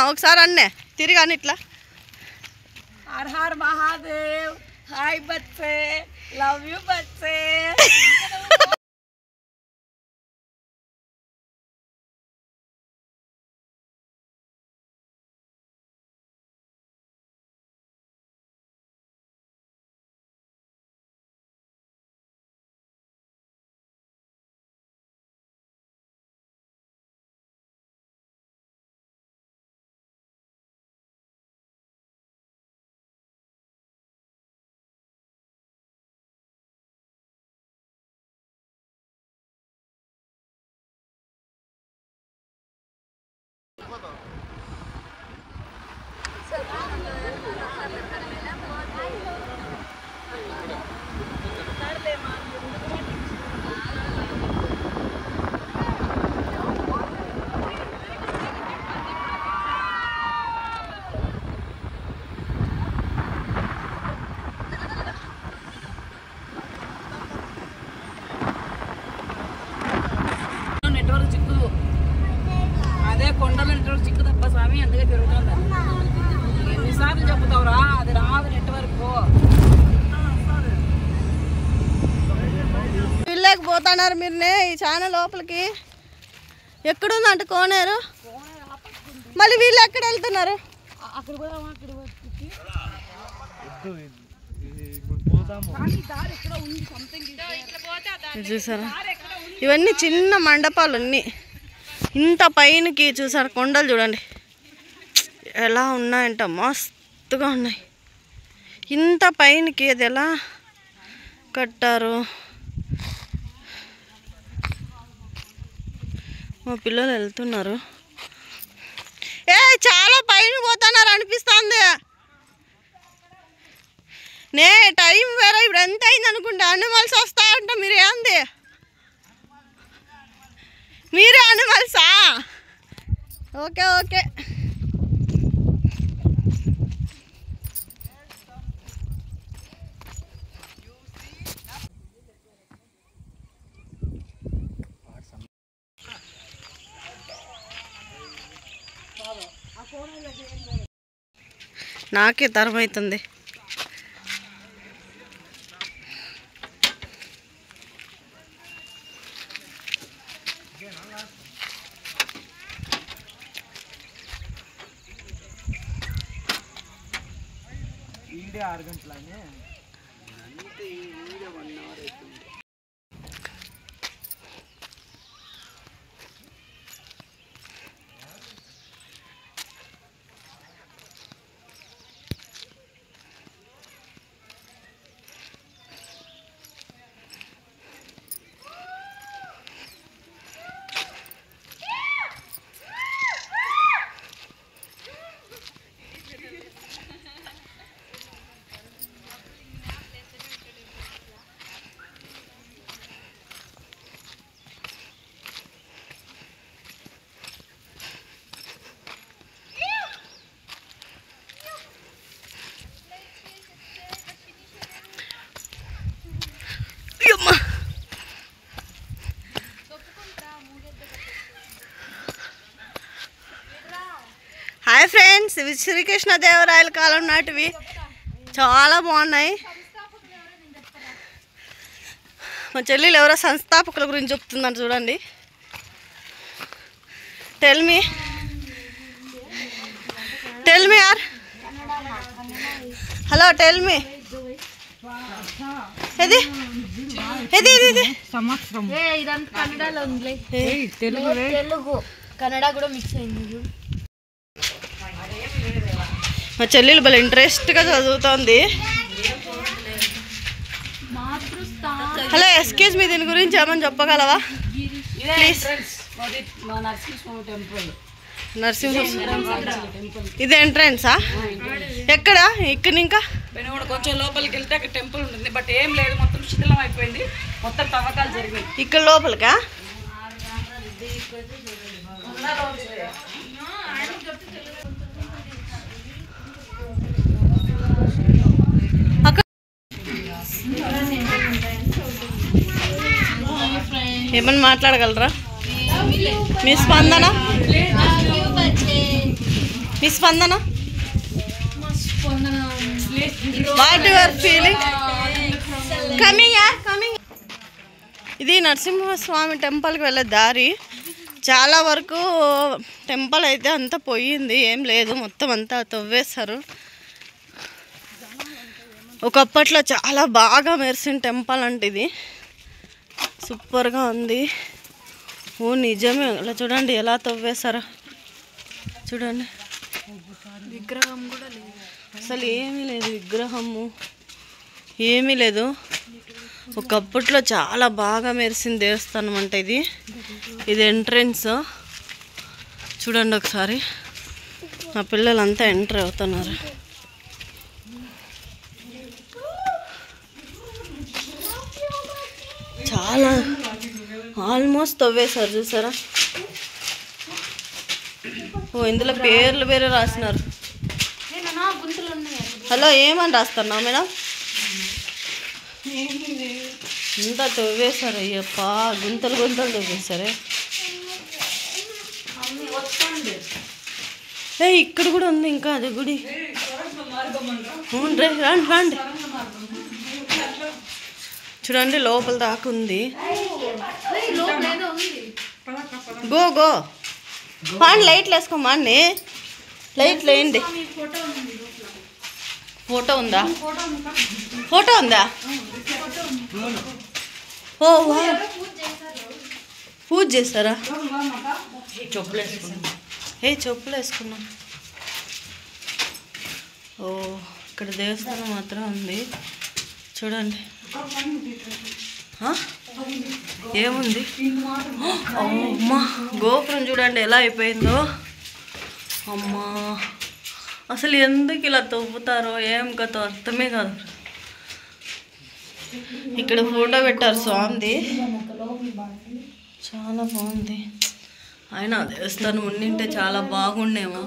ఒకసారి అన్నే తిరిగి అని ఇట్లా. हर हर महादेव, हाय बच्चे, लव यू बच्चे. అదే కొండల నెట్వర్క్ చిక్కు తప్ప స్వామి అందుకే తిరుగుతుంది. ఎన్నిసార్లు చెప్తావురా అది రాదు నెట్వర్క్. వెళ్ళలేకపోతున్నారు మీరునే ఈ ఛానల్ లోపలికి. ఎక్కడుందంట కోనేరు, మళ్ళీ వీళ్ళు ఎక్కడ వెళ్తున్నారు? చూసారా ఇవన్నీ చిన్న మండపాలు అన్నీ. ఇంత పైనకి చూసారు కొండలు చూడండి ఎలా ఉన్నాయంట, మస్తుగా ఉన్నాయి. ఇంత పైనకి అది ఎలా కట్టారు. మా పిల్లలు వెళ్తున్నారు. చాలా పైన పోతున్నారు అనిపిస్తుంది. నే టైం వేరే ఇప్పుడు ఎంత అయింది అనుకుంటా. అనిమల్స్ వస్తాయంట. మీరేంది మీరే అనిమల్సా? Okay okay. నాకే తరమవుతుంది. ఈడే 6 గంటలనే అంతే. ఈడే 1 అవర్ అవుతుంది. హాయ్ ఫ్రెండ్స్, ఇవి శ్రీకృష్ణదేవరాయల కాలం నాటివి చాలా బాగున్నాయి. మా చెల్లెలు ఎవరో సంస్థాపకుల గురించి చెప్తుందని చూడండి. టెల్ మీ యార్. Hello tell me. ఇది ఇది ఇది సంవత్సరం ఇదంతా కన్నడలో ఉంది. తెలుగు కన్నడ కూడా మిక్స్ అయింది. మా చెల్లెలు భలే ఇంట్రెస్ట్గా చదువుతోంది. హలో ఎక్స్క్యూజ్ మీ, దీని గురించి ఏమని చెప్పగలవా ప్లీజ్? నరసింహ ఇది ఎంట్రన్సా? ఎక్కడ? ఇక్కడ ఇంకా కొంచెం లోపలికి వెళ్తే అక్కడ టెంపుల్ ఉంటుంది. బట్ ఏం లేదు, మొత్తం శిథిలం అయిపోయింది. మొత్తం తవ్వకాలు జరిగాయి. ఇక్కడ లోపలికా? ఏమన్నా మాట్లాడగలరా? మీ స్పందన మీ స్పందన, వాట్ యువర్ ఫీలింగ్? కమింగ్. ఇది నరసింహస్వామి టెంపుల్కి వెళ్ళే దారి. చాలా వరకు టెంపుల్ అయితే అంతా పోయింది, ఏం లేదు, మొత్తం అంతా తవ్వేశారు. ఒకప్పట్లో చాలా బాగా మెరిసిన టెంపుల్ అంటే ఇది. సూపర్గా ఉంది. ఓ నిజమే, అలా చూడండి ఎలా తవ్వేశారో చూడండి. విగ్రహం కూడా లేదు, అసలు ఏమీ లేదు, విగ్రహము ఏమీ లేదు. ఒకప్పట్లో చాలా బాగా మెరిసిన దేవస్థానం అంటే ఇది. ఇది ఎంట్రెన్స్ చూడండి ఒకసారి. మా పిల్లలంతా ఎంటర్ అవుతున్నారు. చాలా ఆల్మోస్ట్ తవ్వేశారు చూసారా. ఓ ఇందులో పేర్లు వేరే రాసినారు. హలో ఏమని రాస్తున్నావు మేడం? ఇంత తవ్వేశారు. అయ్యప్ప గుంతలు గుంతలు తవ్వేశారే. ఇక్కడ కూడా ఉంది ఇంకా అది గుడి. రండి రండి చూడండి, లోపల దాకా ఉంది. గో గో పాండి, లైట్లు వేసుకోమాండి, లైట్లు వేయండి. ఫోటో ఉందా? ఫోటో ఉందా? ఓ పూజ చేస్తారా? చెప్పులు వేసుకున్నా, చెప్పులు వేసుకున్నా. ఓ ఇక్కడ దేవస్థానం మాత్రం ఉంది చూడండి. ఏముంది? అమ్మా గోపురం చూడండి ఎలా అయిపోయిందో. అమ్మా అసలు ఎందుకు ఇలా తవ్వుతారో ఏం కథో అర్థమే కాదు. ఇక్కడ ఫోటో పెట్టారు స్వామిది, చాలా బాగుంది. ఆయన దేవస్థానం ఉండింటే చాలా బాగుండేమో.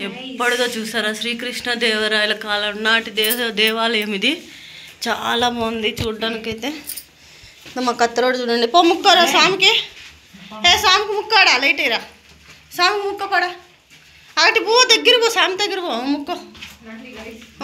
ఎప్పటిదో చూసారా, శ్రీకృష్ణ దేవరాయల కాలం నాటి దేవాలయం ఇది. చాలా బాగుంది చూడ్డానికైతే. మా కత్తరోడు చూడండి. పో ముక్కోరా స్వామికి. స్వామికి ముక్కాడా, లైటేరా స్వామికి ముక్క పడా. అటు పో, దగ్గర పో, స్వామి దగ్గర పో, ముక్కో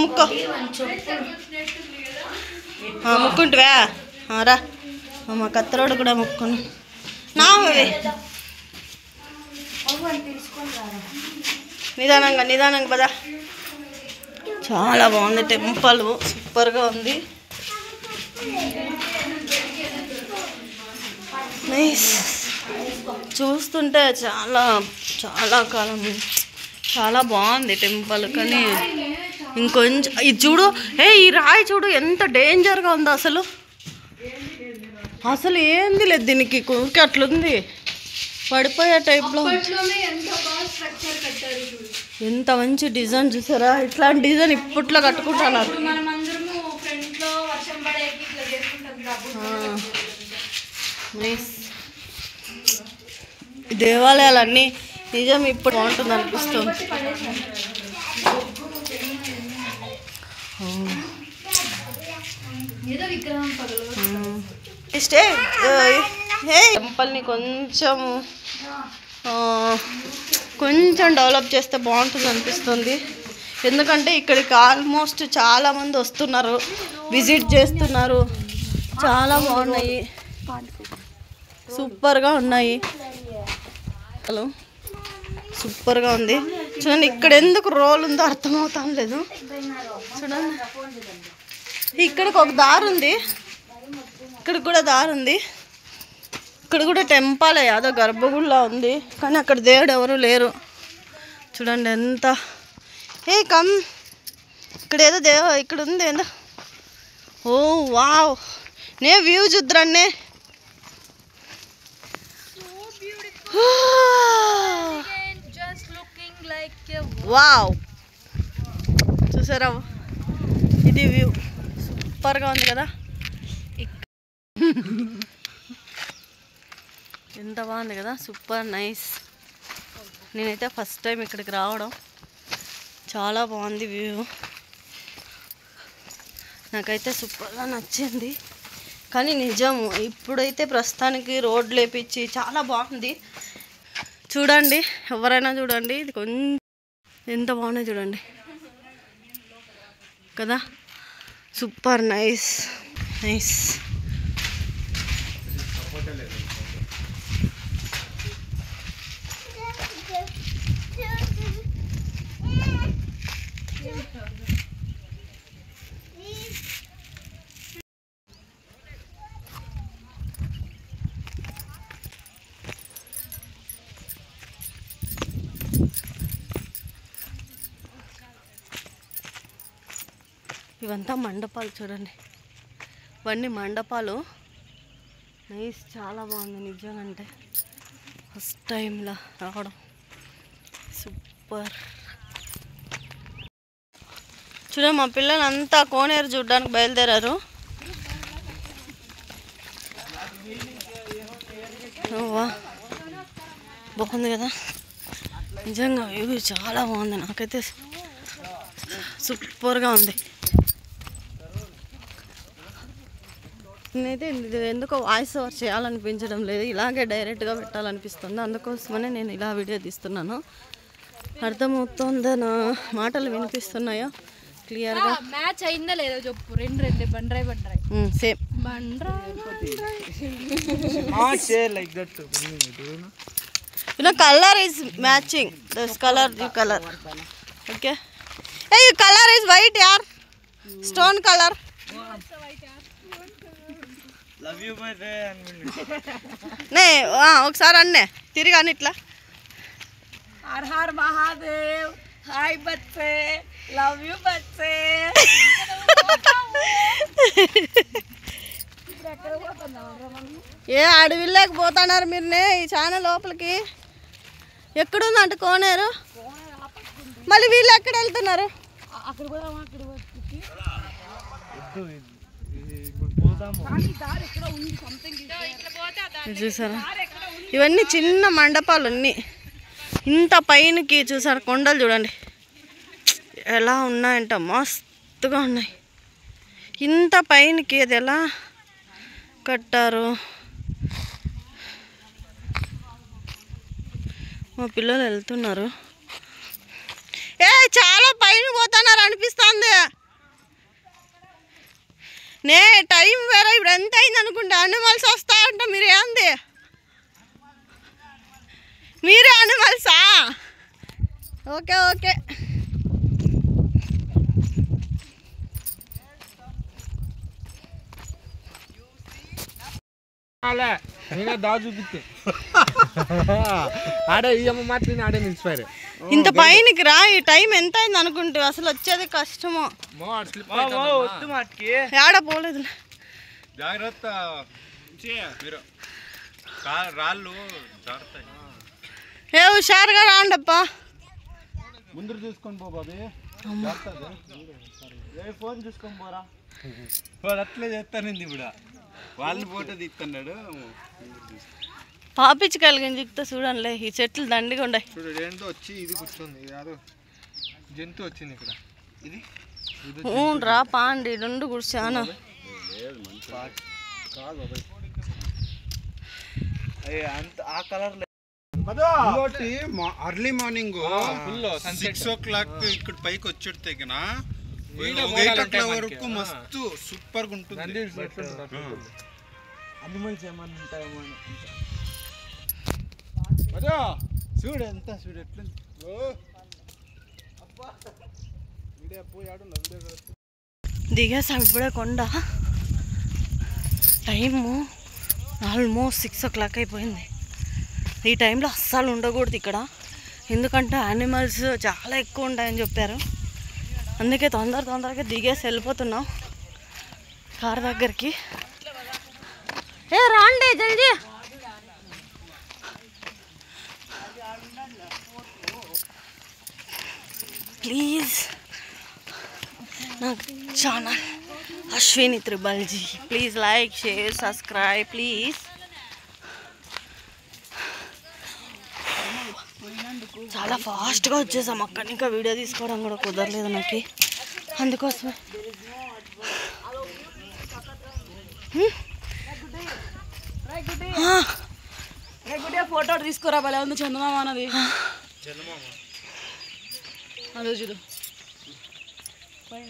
ముక్కో. ముక్కుంటువా రా. మా కత్తరోడు కూడా ముక్కుని నావే. నిదానంగా నిదానంగా పదా. చాలా బాగుంది టెంపుల్, సూపర్గా ఉంది. నైస్. చూస్తుంటే చాలా చాలా కాలం చాలా బాగుంది టెంపుల్. కానీ ఇంకొంచెం ఇది చూడు, ఈ రాయి చూడు ఎంత డేంజర్గా ఉందో. అసలు అసలు ఏంది లేదు దీనికి, ఊరికి అట్లుంది, పడిపోయే టైప్లో. ఎంత మంచి డిజైన్ చూసారా. ఇట్లాంటి డిజైన్ ఇప్పట్లో కట్టుకుంటున్నారు. దేవాలయాలన్నీ నిజం ఇప్పుడు బాగుంటుంది అనిపిస్తుంది. టెంపుల్ని కొంచెం డెవలప్ చేస్తే బాగుంటుంది అనిపిస్తుంది. ఎందుకంటే ఇక్కడికి ఆల్మోస్ట్ చాలామంది వస్తున్నారు, విజిట్ చేస్తున్నారు. చాలా బాగున్నాయి, సూపర్గా ఉన్నాయి. హలో సూపర్గా ఉంది చూడండి. ఇక్కడ ఎందుకు రోల్ ఉందో అర్థమవుతాం లేదు చూడండి. ఇక్కడికి ఒక దారి ఉంది, ఇక్కడికి కూడా దారి ఉంది. ఇక్కడ కూడా టెంపుల్ యాదో గర్భగుడిలా ఉంది, కానీ అక్కడ దేవుడు ఎవరు లేరు. చూడండి ఎంత. కమ్ ఇక్కడ ఏదో ఇక్కడ ఉంది ఏందో. ఓ వావ్, నే వ్యూ చూద్దరండి. వావ్ చూసారా, ఇది వ్యూ సూపర్గా ఉంది కదా. ఎంత బాగుంది కదా, సూపర్ నైస్. నేనైతే ఫస్ట్ టైం ఇక్కడికి రావడం. చాలా బాగుంది వ్యూ, నాకైతే సూపర్గా నచ్చింది. కానీ నిజము ఇప్పుడైతే ప్రస్తుతానికి రోడ్లు వేపించి చాలా బాగుంది. చూడండి, ఎవరైనా చూడండి, ఇది కొంచెం ఎంత బాగున్నాయి చూడండి కదా. Super nice nice. ఇవంతా మండపాలు చూడండి, ఇవన్నీ మండపాలు. నైస్, చాలా బాగుంది నిజంగా. అంటే ఫస్ట్ టైంలో రావడం సూపర్. చూడండి మా పిల్లలు అంతా కోనేరు చూడడానికి బయలుదేరారు. బాగుంది కదా నిజంగా, వ్యూ చాలా బాగుంది. నాకైతే సూపర్గా ఉంది. నేనైతే ఎందుకో వాయిస్ ఓవర్ చేయాలనిపించడం లేదు, ఇలాగే డైరెక్ట్గా పెట్టాలనిపిస్తుంది. అందుకోసమనే నేను ఇలా వీడియో తీస్తున్నాను. అర్థమవుతుందా, నా మాటలు వినిపిస్తున్నాయో క్లియర్గా? మ్యాచ్ అయిందా లేదో చెప్పు. 2-2 బండ్రాయ్ same colour is matching this colour, the colour. Okay, a colour is white యార్, స్టోన్ కలర్. నే ఒకసారి అన్నే తిరిగి అని ఇట్లా. हर हर महादेव, हाय बच्चे, लव यू बच्चे. ఏ అడవిలోకి పోతున్నారు మీరునే ఈ ఛానల్ లోపలికి? ఎక్కడుందంట కోనేరు? మళ్ళీ వీళ్ళు ఎక్కడ వెళ్తున్నారు? చూసారా, ఇవన్నీ చిన్న మండపాలు అన్నీ. ఇంత పైనకి చూసారు కొండలు చూడండి ఎలా ఉన్నాయంట, మస్తుగా ఉన్నాయి. ఇంత పైనకి అది ఎలా కట్టారు. మా పిల్లలు వెళ్తున్నారు. చాలా పైన పోతున్నారు అనిపిస్తుంది. నే టైం వేరే, ఇప్పుడు ఎంత అయింది అనుకుంటా. అనిమల్స్ వస్తాయంట. మీరు ఏంది, మీరే అనిమల్సా? Okay okay. ఇంత పైనకి రా, ఈ టైం ఎంత అయింది అనుకుంటే అసలు వచ్చేది కష్టమో. ఏడ పోలేదు. జాగ్రత్త, రాళ్ళు ఏ హుషారుగా రాండప్పా. ముందు చూసుకొని పో బాబీ, ఫోన్ చూసుకొని పోరా. వాడు అట్లే చేస్తానండి. ఇప్పుడు వాళ్ళని ఫోటో తీస్తున్నాడు. పాపించి కలిగిన చిక్తా చూడండి. ఈ చెట్లు దండిగా ఉన్నాయి. చూడు ఏంటో వచ్చి ఇది కూర్చోంది, యాదో జంతువు వచ్చింది ఇక్కడ. ఇది రా పాండి రెండు కూర్చాను. అంత ఆ కలర్ అర్లీ మార్నింగ్ 6 o'clock ఇక్కడ పైకి వచ్చేస్తే కన్నా 8 o'clock వరకు మస్తు సూపర్ గా ఉంటుంది. అనిమల్స్ ఏమన్నా ఉంటాయేమో. చూడు ఎంత, చూడు ఎట్లా దిగేసాం ఇప్పుడే కొండ. టైము ఆల్మోస్ట్ 6 o'clock అయిపోయింది. ఈ టైంలో అస్సలు ఉండకూడదు ఇక్కడ, ఎందుకంటే యానిమల్స్ చాలా ఎక్కువ ఉంటాయని చెప్పారు. అందుకే తొందరగా దిగేసి వెళ్ళిపోతున్నాం కార్ దగ్గరికి. ఏ రాండి జల్దీ. ప్లీజ్ నాకు ఛానల్ అశ్విని త్రిబల్జీ, please like, share, subscribe please. చాలా ఫాస్ట్గా వచ్చేసాం అక్కడ. ఇంకా వీడియో తీసుకోవడం కూడా కుదరలేదు నాకు, అందుకోసమే. ఫోటో తీసుకురా, భలే ఉంది చందమామ అన్నది. అదో చూడు పైన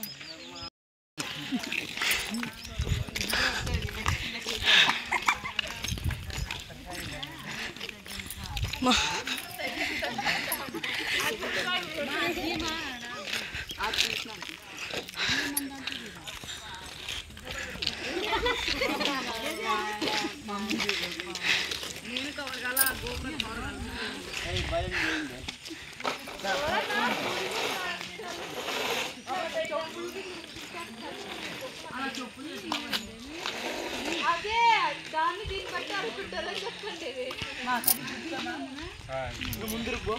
అదే దాన్ని దీన్ని బట్టి అనుకుంటారని చెప్పండి ముందుకు